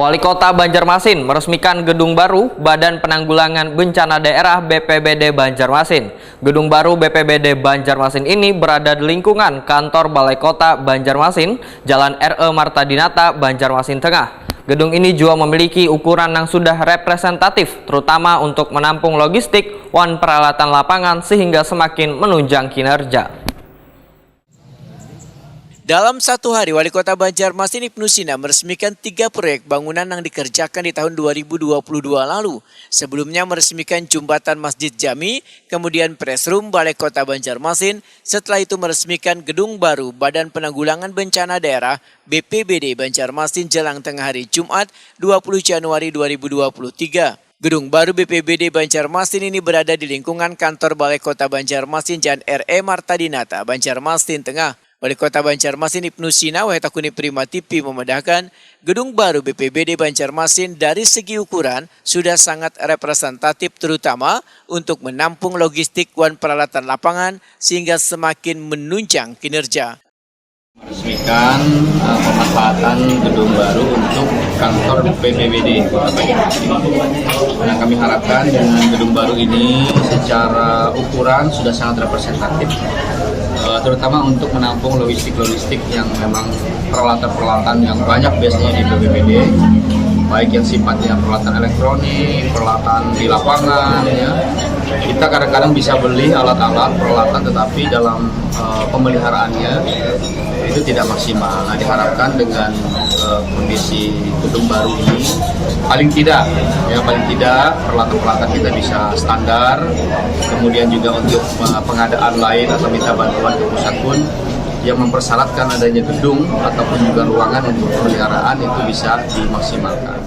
Wali Kota Banjarmasin meresmikan gedung baru Badan Penanggulangan Bencana Daerah BPBD Banjarmasin. Gedung baru BPBD Banjarmasin ini berada di lingkungan kantor Balai Kota Banjarmasin, Jalan R.E. Marta Dinata, Banjarmasin Tengah. Gedung ini juga memiliki ukuran yang sudah representatif, terutama untuk menampung logistik dan peralatan lapangan sehingga semakin menunjang kinerja. Dalam satu hari, Wali Kota Banjarmasin Ibnu Sina meresmikan 3 proyek bangunan yang dikerjakan di tahun 2022 lalu. Sebelumnya meresmikan jembatan Masjid Jami, kemudian press room Balai Kota Banjarmasin, setelah itu meresmikan gedung baru Badan Penanggulangan Bencana Daerah BPBD Banjarmasin jelang tengah hari Jumat 20 Januari 2023. Gedung baru BPBD Banjarmasin ini berada di lingkungan kantor Balai Kota Banjarmasin Jalan R.E. Marta Dinata, Banjarmasin Tengah. Wali Kota Banjarmasin Ibnu Sina Wahetakuni Prima TV memedahkan gedung baru BPBD Banjarmasin dari segi ukuran sudah sangat representatif terutama untuk menampung logistik dan peralatan lapangan sehingga semakin menunjang kinerja. Meresmikan pemanfaatan gedung baru untuk kantor BPBD Kota Banjarmasin. Nah, kami harapkan dengan gedung baru ini secara ukuran sudah sangat representatif, terutama untuk menampung logistik yang memang peralatan-peralatan yang banyak biasanya di BPBD, baik yang sifatnya peralatan elektronik, peralatan di lapangan, ya. Kita kadang-kadang bisa beli alat-alat, peralatan, tetapi dalam pemeliharaannya itu tidak maksimal. Nah, diharapkan dengan kondisi gedung baru ini, paling tidak peralatan-peralatan kita bisa standar. Kemudian juga untuk pengadaan lain atau minta bantuan ke pusat pun yang mempersyaratkan adanya gedung ataupun juga ruangan untuk pemeliharaan itu bisa dimaksimalkan.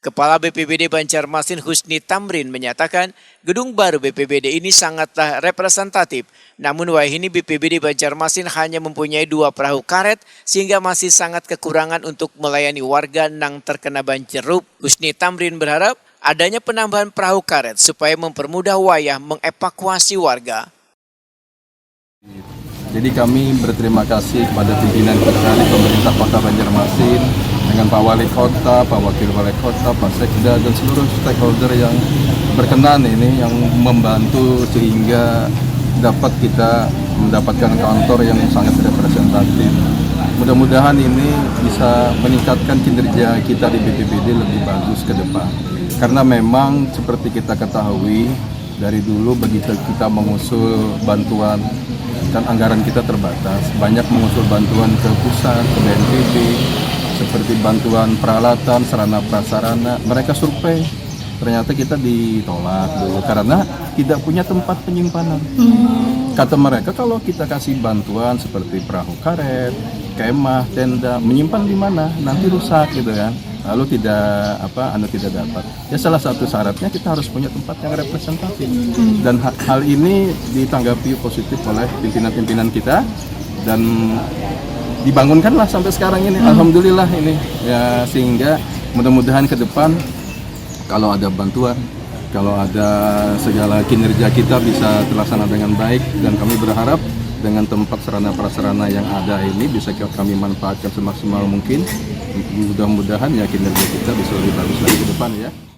Kepala BPBD Banjarmasin Husni Tamrin menyatakan gedung baru BPBD ini sangatlah representatif. Namun wahini BPBD Banjarmasin hanya mempunyai 2 perahu karet sehingga masih sangat kekurangan untuk melayani warga yang terkena banjirop. Husni Tamrin berharap adanya penambahan perahu karet supaya mempermudah wayah mengevakuasi warga. Jadi kami berterima kasih kepada pimpinan kita di pemerintah Kota Banjarmasin dengan Pak Wali Kota, Pak Wakil Wali Kota, Pak Sekda dan seluruh stakeholder yang berkenan ini yang membantu sehingga dapat kita mendapatkan kantor yang sangat representatif. Mudah-mudahan ini bisa meningkatkan kinerja kita di BPBD lebih bagus ke depan. Karena memang seperti kita ketahui dari dulu begitu kita mengusul bantuan dan anggaran kita terbatas, banyak mengusul bantuan ke pusat, ke BNPB, seperti bantuan peralatan, sarana prasarana, mereka survei, ternyata kita ditolak dulu karena tidak punya tempat penyimpanan. Kata mereka kalau kita kasih bantuan seperti perahu karet, kemah, tenda, menyimpan di mana? Nanti rusak gitu kan. Lalu tidak dapat. Ya salah satu syaratnya kita harus punya tempat yang representatif. Dan hal ini ditanggapi positif oleh pimpinan-pimpinan kita dan dibangunkanlah sampai sekarang ini. Alhamdulillah ini ya, sehingga mudah-mudahan ke depan kalau ada bantuan, kalau ada segala kinerja kita bisa terlaksana dengan baik, dan kami berharap dengan tempat sarana prasarana yang ada ini bisa kami manfaatkan semaksimal mungkin. Mudah-mudahan ya kinerja kita bisa lebih bagus lagi ke depan ya.